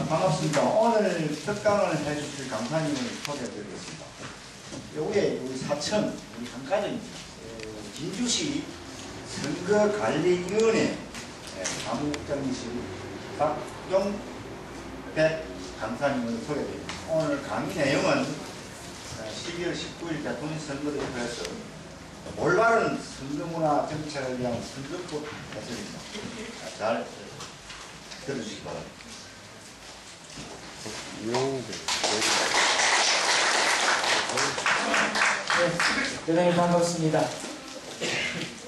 반갑습니다. 오늘 특강을 해주실 강사님을 소개해드리겠습니다. 여기에 우리 사천, 우리 한가정입니다. 진주시 선거관리위원회 사무국장이신 박용백 강사님을 소개해드립니다. 오늘 강의 내용은 12월 19일 대통령 선거를 위해서 올바른 선거문화 정책을 위한 선거법 해설입니다. 잘 들어주시기 바랍니다. 대단히 반갑습니다.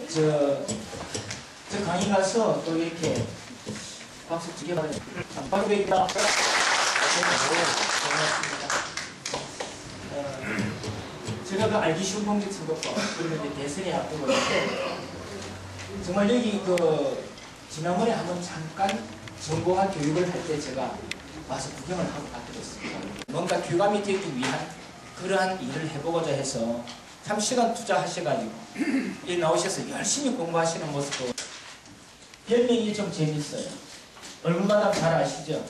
저 강의 가서 또 이렇게 박수 치게 바랍니다. 박수입니다. 제가 그 알기 쉬운 공직선거법 그리고 이제 대선에 앞두고 있는데 정말 여기 지난번에 한번 잠깐 정보화 교육을 할 때 제가 와서 구경을 하고 받게 됐습니다. 뭔가 교감이 되기 위한 그러한 일을 해보고자 해서 참 시간 투자하셔가지고 여기 나오셔서 열심히 공부하시는 모습도 별명이 좀 재밌어요. 얼굴마다 잘 아시죠?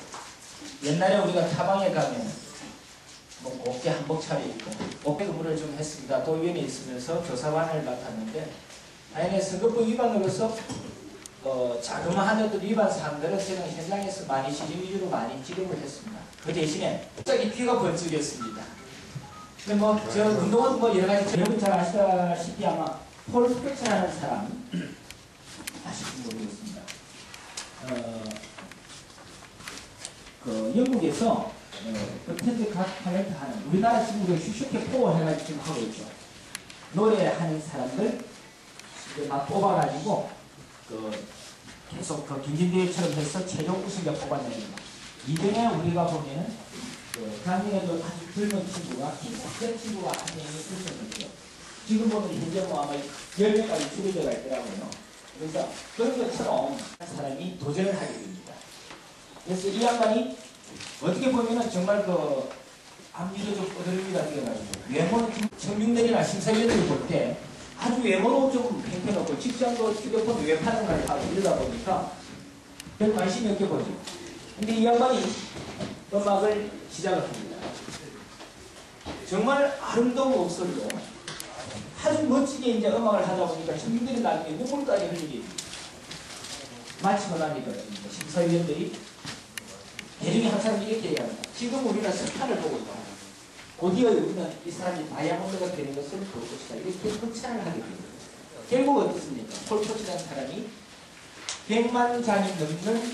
옛날에 우리가 타방에 가면 뭐 곱게 한복 차려입고 곱게 근무를 좀 했습니다. 도의원에 있으면서 교사관을 맡았는데 다행히 선거법 위반으로서 자그마한 어떤 위반 사항들은 저는 현장에서 많이 시정 위주로 많이 기록을 했습니다. 그 대신에 갑자기 귀가 번쩍였습니다. 근데 저 운동은 여러 가지 여러분 잘 아시다시피 아마 폴 스펙처라는 사람 아실지 모르겠습니다. 영국에서 텐트 각 탤런트 하는 우리나라 지금 슈슈케 포 해가지고 지금 하고 있죠. 노래하는 사람들 막 뽑아가지고 계속 김진대회처럼 해서 최종 우승자 뽑아냅니다. 이전에 우리가 보면은 강릉에도 아주 젊은 친구가 큰 친구가 한 명이 있었는데요. 지금 보면 현재 아마 10명까지 줄여져 있더라고요. 그래서 그런 것처럼 한 사람이 도전을 하게 됩니다. 그래서 이 양반이 어떻게 보면은 정말 앞니도 좀 꼬드름이가 되어가지고 외모는 청중들이나 심사위원들이 볼 때 아주 외모로 좀 팽팽하고 직장도 휴대폰 왜 파는 걸 하고 이러다 보니까 별 관심이 없게 보죠. 근데 이 양반이 음악을 시작을 합니다. 정말 아름다운 목소리로 아주 멋지게 이제 음악을 하다 보니까 청중들이 나중에 눈물까지 흘리게 마치고 나니까 심사위원들이 대중이 항상 이렇게 얘기합니다. 지금 우리는 석탄을 보고 있다. 곧이어 우리는 이 사람이 다이아몬드가 되는 것을 볼 것이다. 이렇게 극찬을 하게 됩니다. 결국 어떻습니까? 폴 포츠라는 사람이 100만 장이 넘는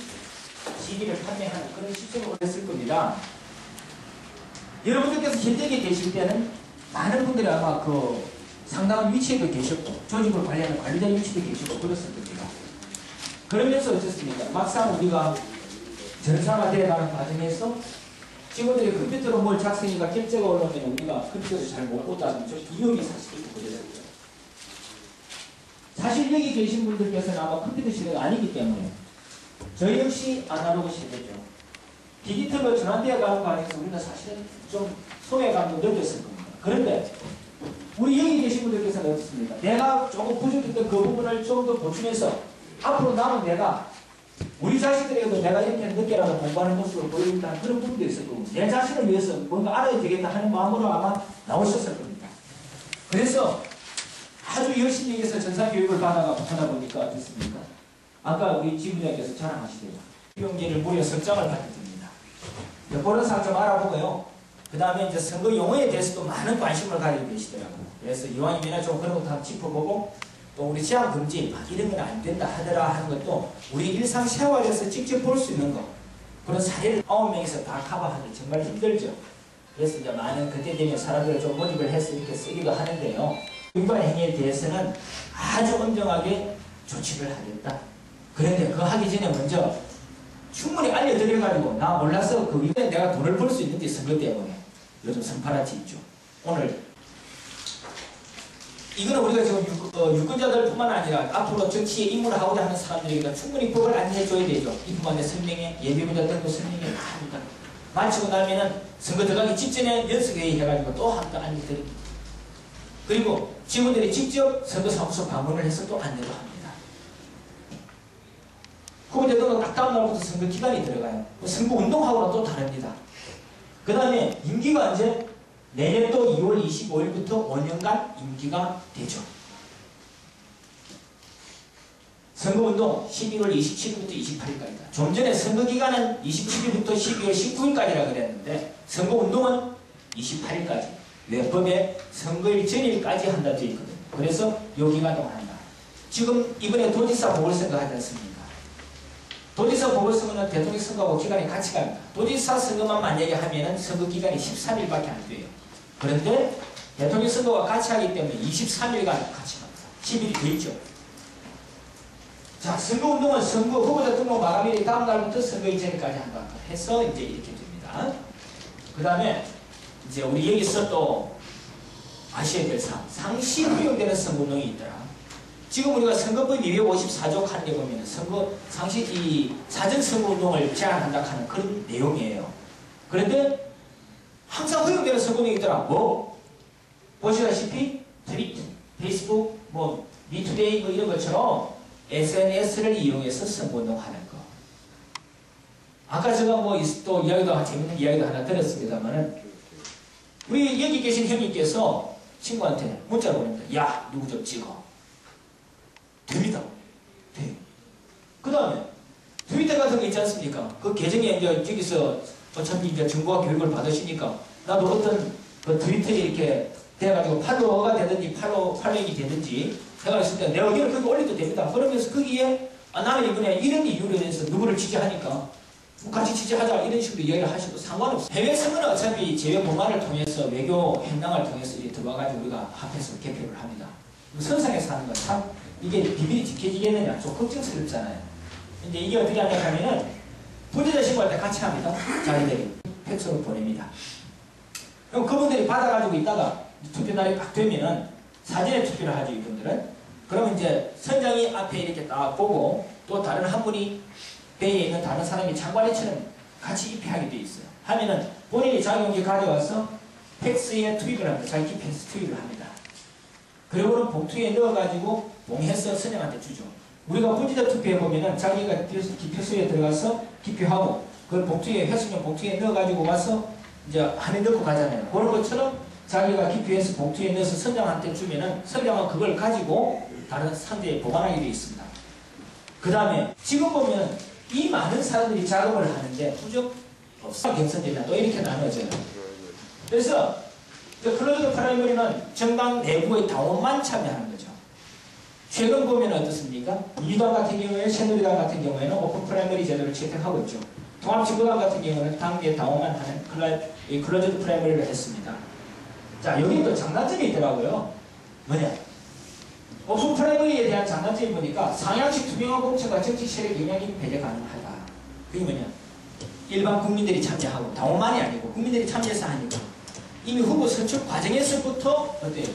CD를 판매하는 그런 시점을 했을 겁니다. 여러분들께서 현직에 계실 때는 많은 분들이 아마 상당한 위치에도 계셨고 조직을 관리하는 관리자 위치도 계시고 그랬을 겁니다. 그러면서 어떻습니까? 막상 우리가 전사가 되어가는 과정에서 친구들이 컴퓨터로 뭘 작성이니까 결제가 올라오면 우리가 컴퓨터를 잘 못 보다는 좀 위험이 사실 있고 그래요. 사실 여기 계신 분들께서는 아마 컴퓨터 시대가 아니기 때문에 저희 역시 아날로그 시대죠. 디지털로 전환되어 가는 과정에서 우리는 사실은 좀 소외감도 느꼈을 겁니다. 그런데 우리 여기 계신 분들께서는 어떻습니까? 내가 조금 부족했던 그 부분을 좀 더 보충해서 앞으로 남은 내가 우리 자식들에게도 내가 이렇게 늦게라도 공부하는 모습을 보여준다는 그런 부분도 있을 거고 내 자신을 위해서 뭔가 알아야 되겠다 하는 마음으로 아마 나오셨을 겁니다. 그래서 아주 열심히 해서 전사교육을 받아보니까 어떻습니까? 아까 우리 지부장께서 자랑하시대요. 경제를 무려 석장을 받게 됩니다. 그런 상 좀 알아보고요. 그 다음에 이제 선거 용어에 대해서도 많은 관심을 가지고 계시더라고요. 그래서 이왕이면 좀 그런 것도 한번 짚어보고 또 우리 제한 금지 이런 건 안 된다 하더라 하는 것도 우리 일상생활에서 직접 볼 수 있는 거 그런 사례를 9명에서 다 커버하기 정말 힘들죠. 그래서 이제 많은 그때 되면 사람들을 좀 모집을 해서 이렇게 쓰기도 하는데요. 위반 행위에 대해서는 아주 엄정하게 조치를 하겠다. 그런데 그거 하기 전에 먼저 충분히 알려드려가지고 나 몰라서 그 위반에 내가 돈을 벌 수 있는지 선거 때문에 요즘 선파라치 있죠. 오늘 이거는 우리가 지금 유권자들뿐만 아니라 앞으로 정치에 입문을 하고자 하는 사람들에게 충분히 법을 안내해줘야 되죠. 이뿐만 아니라 설명회, 예비군자 등도 설명회 다 합니다. 마치고 나면은 선거 들어가기 직전에 연습회의 해가지고 또 한 번 안내드립니다. 그리고 직원들이 직접 선거사무소 방문을 해서 또 안내를 합니다. 후보자들은 딱 다음 날부터 선거 기간이 들어가요. 선거 운동하고는 또 다릅니다. 그 다음에 임기가 이제 내년도 2월 25일부터 5년간 임기가 되죠. 선거운동 11월 27일부터 28일까지다. 좀 전에 선거기간은 27일부터 12월 19일까지라 그랬는데 선거운동은 28일까지. 왜? 법에 선거일 전일까지 한다 되어 있거든요. 그래서 요 기간 동안 한다. 지금 이번에 도지사 보궐선거 하지 않습니까? 도지사 보궐선거는 대통령 선거하고 기간이 같이 갑니다. 도지사 선거만 만약에 하면은 선거 기간이 13일밖에 안 돼요. 그런데 대통령 선거와 같이 하기 때문에 23일간 같이 갑니다. 10일이 더 있죠. 자, 선거운동은 선거 후보자 등록 마감일이 다음 날부터 선거 이전까지 한다 해서 이제 이렇게 됩니다. 그 다음에 이제 우리 여기서 또 아셔야 될 사항, 상시 허용되는 선거운동이 있더라. 지금 우리가 선거법 254조 칸에 보면 상시 이 사전 선거운동을 제한한다 하는 그런 내용이에요. 그런데 항상 허용되는 선거운동이 있더라. 뭐 보시다시피 트위터, 페이스북, 뭐 미투데이 뭐 이런 것처럼 SNS를 이용해서 선거운동 하는 거. 아까 제가 뭐 또 이야기도 재밌는 이야기도 하나 들었습니다만은 우리 여기 계신 형님께서 친구한테 문자를 보냅니다. 야, 누구 좀 찍어. 됩니다. 돼. 그 다음에 트위터 같은 거 있지 않습니까? 그 계정에 이제 여기서 어차피 이제 정보와 교육을 받으시니까 나도 어떤 그 트위터에 이렇게 돼가지고 팔로워가 되든지 팔로잉이 되든지 내가 있을 때 내 의견을 거기 올려도 됩니다. 그러면서 거기에 나는 이번에 이런 이유로 인해서 누구를 지지하니까 같이 지지하자 이런 식으로 이야기를 하셔도 상관없어요. 해외 선거는 어차피 제외 법안을 통해서 외교 행랑을 통해서 이제 들어와가지고 우리가 합해서 개표를 합니다. 선상에서 하는 건 참 이게 비밀이 지켜지겠느냐 좀 걱정스럽잖아요. 이제 이게 어떻게 하냐 하면은 부재자 신고할 때 같이 합니다. 자기들이 팩스로 보냅니다. 그럼 그분들이 받아가지고 있다가 투표 날이 딱 되면은 사전에 투표를 하죠, 이분들은. 그러면 이제 선장이 앞에 이렇게 딱 보고 또 다른 한 분이 배에 있는 다른 사람이 장관리처럼 같이 입회하게 돼 있어요. 하면은 본인이 자기용지 가져와서 팩스에 투입을 합니다. 자기 팩스 투입을 합니다. 그리고는 봉투에 넣어가지고 봉해서 선생한테 주죠. 우리가 부지자 투표해 보면은 자기가 기표소에 들어가서 기표하고 그걸 봉투에 회수용 봉투에 넣어가지고 와서 이제 안에 넣고 가잖아요. 그런 것처럼 자기가 기표해서 봉투에 넣어서 선장한테 주면은 선장은 그걸 가지고 다른 상대에 보관하게 되어 있습니다. 그 다음에 지금 보면 이 많은 사람들이 작업을 하는데 부족 없어 경선들이나 또 이렇게 나눠져요. 그래서 클로즈 프라이머리는 정당 내부의 당원만 참여하는 거죠. 최근 보면 어떻습니까? 민주당 같은 경우에 새누리당 같은 경우에는 오픈 프라이머리 제도를 채택하고 있죠. 통합진보당 같은 경우는 당내 당원만 하는 클로즈 프라이머리를 했습니다. 자, 여기 또 장단점이 있더라고요. 뭐냐? 오픈 프라이머리에 대한 장단점이 보니까 상향식 투명한 공천과 정치 세력 영향이 배제 가능하다. 그게 뭐냐? 일반 국민들이 참여하고 당원만이 아니고 국민들이 참여해서 하니까 이미 후보 선출 과정에서부터 어때요?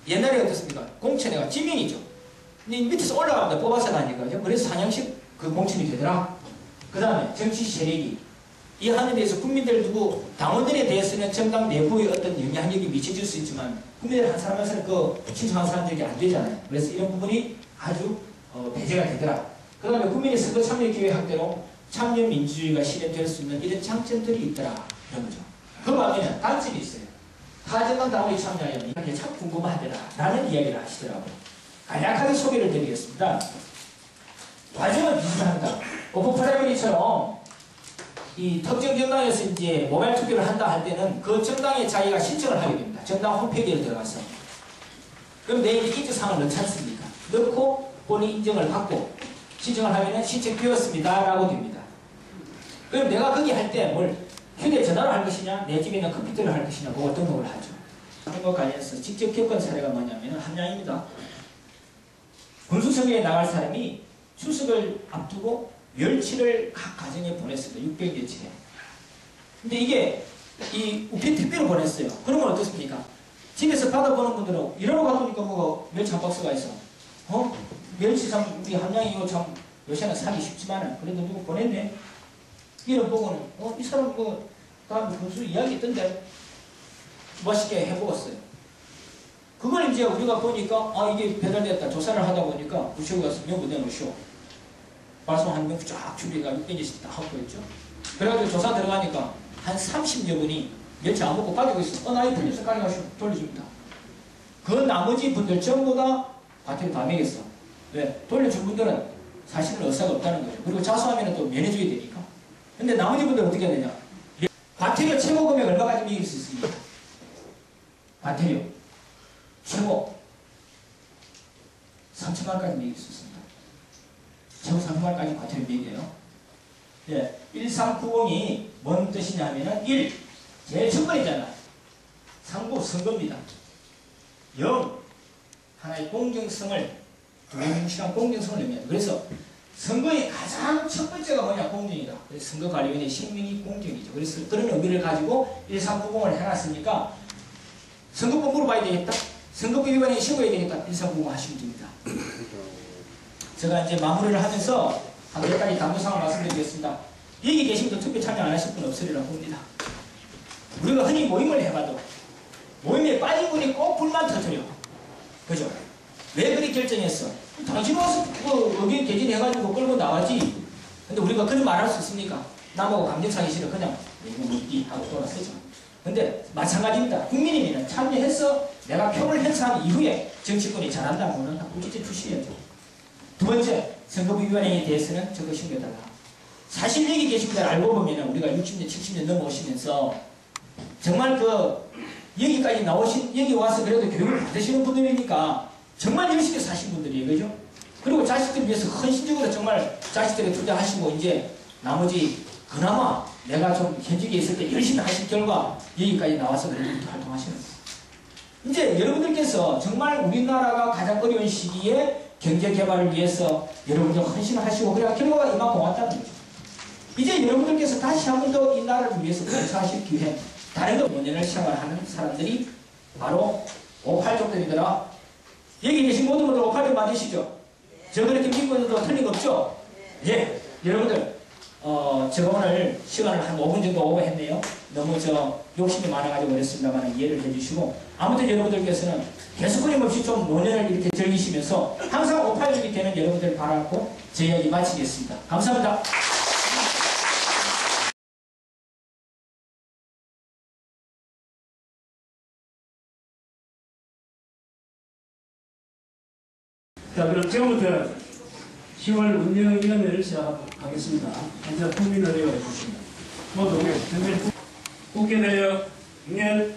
옛날에 어떻습니까? 공천회가 지명이죠. 근데 밑에서 올라갑니다. 뽑아서 가니까요. 그래서 상향식 그 공천이 되더라. 그 다음에 정치 세력이 이 하는 데서 국민들 누구 당원들에 대해서는 정당 내부의 어떤 영향력이 미쳐질 수 있지만 국민들 한 사람 한 사람 그 신청한 사람들에게 안 되잖아요. 그래서 이런 부분이 아주 배제가 되더라. 그 다음에 국민의 선거 참여 기회 확대로 참여 민주주의가 실현될 수 있는 이런 장점들이 있더라. 이런 거죠. 그 반면에 단점이 있어요. 타정당 당원이 참여하면 이게 참 궁금하더라. 라는 이야기를 하시더라고요. 간략하게 소개를 드리겠습니다. 과정은 비슷합니다. 오픈 프라이머리처럼 이 특정 정당에서 이제 모바일 투표를 한다 할 때는 그 정당에 자기가 신청을 하게 됩니다. 정당 홈페이지에 들어가서. 그럼 내 인증사항을 넣지 않습니까? 넣고 본인 인증을 받고 신청을 하면 신청 되었습니다. 라고 됩니다. 그럼 내가 거기 할 때 뭘 휴대전화로 할 것이냐 내 집에 있는 컴퓨터로 할 것이냐 그거 등록을 하죠. 그거 관련해서 직접 겪은 사례가 뭐냐면 함양입니다. 군수선거에 나갈 사람이 추석을 앞두고 멸치를 각 가정에 보냈습니다. 600여치에. 근데 이게 이 우편 택배로 보냈어요. 그러면 어떻습니까? 집에서 받아보는 분들은 이러러 가보니까 뭐 멸치 한 박스가 있어. 멸치 참 우리 함양이 이거 참 요새는 사기 쉽지만은 그래도 누구 보냈네. 이런 보고는 이 사람 뭐 다음 무슨 이야기 있던데 멋있게 해보았어요. 그걸 이제 우리가 보니까 이게 배달됐다 조사를 하다 보니까 우시고 가서 명부 내놓으시오. 말씀 한 명 쫙 준비가 600개씩 다 하고 있죠. 그래가지고 조사 들어가니까 한 30여 분이 멸치 안 먹고 가지고 있어. 나이 풀려서 가져가시오. 돌려줍니다. 그 나머지 분들 전부 다 과태료 다 매겼어. 왜? 돌려준 분들은 사실은 의사가 없다는 거죠. 그리고 자수하면 또 면해줘야 되니까. 근데 나머지 분들은 어떻게 해야 되냐? 과태료 최고 금액 얼마까지 매길 수 있습니까? 과태료 최고 3천만 원까지 매길 수 있습니다. 최고 3천만 원까지 과태료 매겨요. 네, 1390이 뭔 뜻이냐 하면은 1. 제일 첫 번째잖아. 상부 선거입니다. 0. 하나의 공정성을 무시한 공정성을 의미합니다. 그래서 선거의 가장 첫 번째가 뭐냐? 공정이다. 그래서 선거관리위원회 신명이 공정이죠. 그래서 그런 의미를 가지고 1390을 해놨으니까 선거법 물어봐야 되겠다. 선거법 위반에 신고해야 되겠다. 1390 하시면 됩니다. 제가 이제 마무리를 하면서 한 몇 가지 당부사항을 말씀드리겠습니다. 여기 계신 분도 투표 참여 안 하실 분 없으리라고 봅니다. 우리가 흔히 모임을 해봐도 모임에 빠진 분이 꼭 불만 터뜨려. 그죠? 왜 그렇게 결정했어? 당신 와서 의견 개진해가지고 끌고 나가지. 근데 우리가 그런 말 할 수 있습니까? 남하고 감정상이 싫어. 그냥 이거 묻기 하고 돌아서죠. 근데 마찬가지입니다. 국민이면 참여해서 내가 표를 행사한 이후에 정치권이 잘한다 모른다 꿀짓 투시해야죠. 두 번째, 선거법 위반에 대해서는 저거 신고해달라. 사실 여기 계신 분들 알고 보면 우리가 60년, 70년 넘어오시면서 정말 여기까지 나오신, 여기 와서 그래도 교육을 받으시는 분들이니까 정말 열심히 사신 분들이에요. 그죠? 그리고 자식들을 위해서 헌신적으로 정말 자식들에 투자하시고 이제 나머지 그나마 내가 좀 현직에 있을 때 열심히 하신 결과 여기까지 나와서 그래도 이렇게 활동하시는 거예요. 이제 여러분들께서 정말 우리나라가 가장 어려운 시기에 경제 개발을 위해서 여러분들 헌신을 하시고 그래야 결과가 이만큼 왔다는 거죠. 이제 여러분들께서 다시 한 번 더 이 나라를 위해서 봉사하실 기회, 다른 거 5년을 생활하는 사람들이 바로 58족들이더라. 여기 계신 모든 분들 58족 맞으시죠? 저 그렇게 믿고 있는도 틀린 거 없죠? 예, 여러분들 제가 오늘 시간을 한 5분 정도 오버했네요. 너무 욕심이 많아가지고 그랬습니다만 이해를 해주시고 아무튼 여러분들께서는 계속 끊임없이 좀 노년을 이렇게 즐기시면서 항상 58족이 되는 여러분들 바라고 제 이야기 마치겠습니다. 감사합니다. 자, 그럼 지금부터 10월 운영위원회를 시작하겠습니다. 먼저 국민의회가 해주십니다. 모두 국회대여 응렬.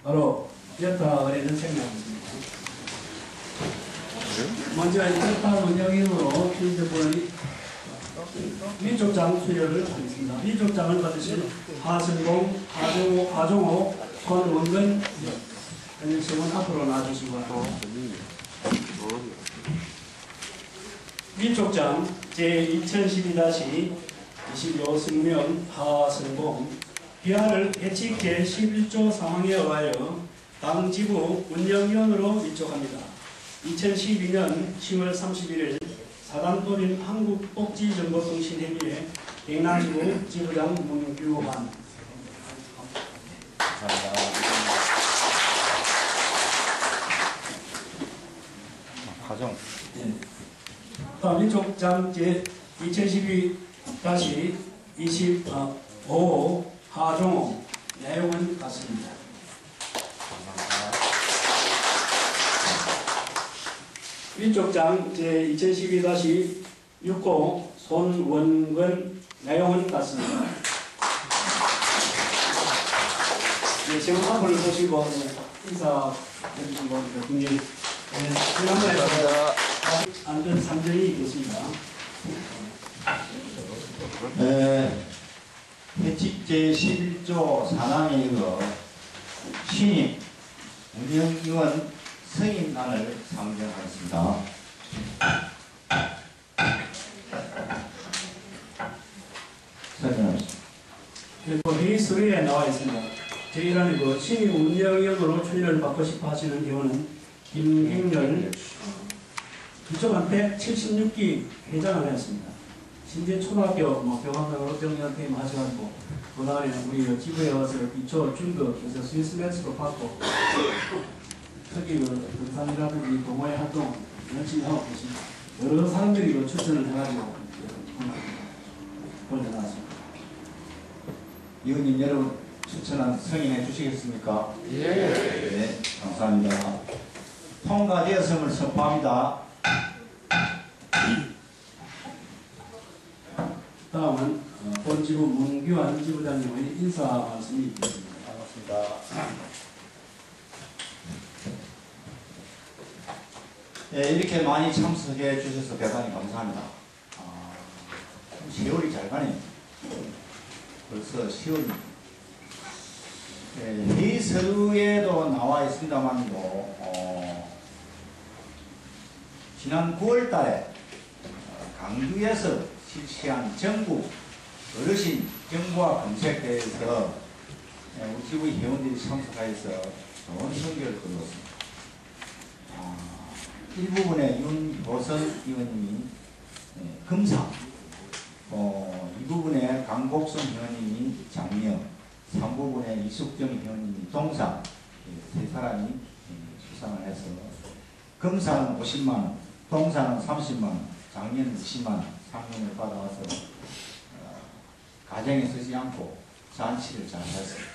바로 여타 의뢰는 생략하겠습니다. 먼저 여타 운영위원으로 주인분의 위촉장 수여를 하겠습니다. 위촉장을 받으실 하승공, 하종호, 손원근 현역직원 앞으로 나와주시기 바랍니다. 위촉장 제2012-25 승명 하승공 비하를 해치 제11조 상황에 의하여 당 지부 운영위원으로 위촉합니다. 2012년 10월 31일 사단법인 한국복지정보통신협의회 경남지부 지부장 문규환. 과정. 다음 위촉장 제2012-25 하종호 내용은 같습니다. 위촉장 제2012-65 손원근 내용은 같습니다. 네, 지금 앞을 보시고 인사 해주신 겁니다. 굉장히 지난번에 안전 상정이 있겠습니다. 회칙 제11조 4항에 이어 신임 운영위원 승인안을 상정하겠습니다. 설명하겠습니다. 그리고 여기에 나와 있습니다. 제1안에 그 신임 운영위원으로 출연을 받고 싶어 하시는 경우는 김경렬 기초반대 76기 회장을 했습니다. 신재 초등학교 교감장으로 병력팀 하셔가지고 그다음에 우리 지부에 와서 기초 중급 그래서 스위스매스도 받고 특히 등산이라든지 동호회 활동 열심히 하고 계십니다. 여러 사람들이 추천을 해가지고 보내놨습니다. 의원님 여러분 추천한 승인해 주시겠습니까? 예. 네, 감사합니다. 통과되었음을 선포합니다. 다음은 본지부 문규환 지부장님의 인사 말씀이 있겠습니다. 반갑습니다. 네, 이렇게 많이 참석해 주셔서 대단히 감사합니다. 세월이 잘 가네요. 벌써 10월. 네, 회의 서류에도 나와 있습니다만도 지난 9월 달에 강주에서 실시한 전국 어르신 정보화 검색대회에서 우리 지부 회원들이 참석하여서 좋은 성적을 거두었습니다. 일부분에 윤호선 의원님이 금상, 이 부분에 강복순 의원님이 장명, 3부분에 이숙정 의원님이 동상, 세 사람이 수상을 해서 금상은 50만원, 동상은 30만원, 장년은 20만원 상금을 받아와서 가정에 쓰지 않고 잔치를 잘 했습니다.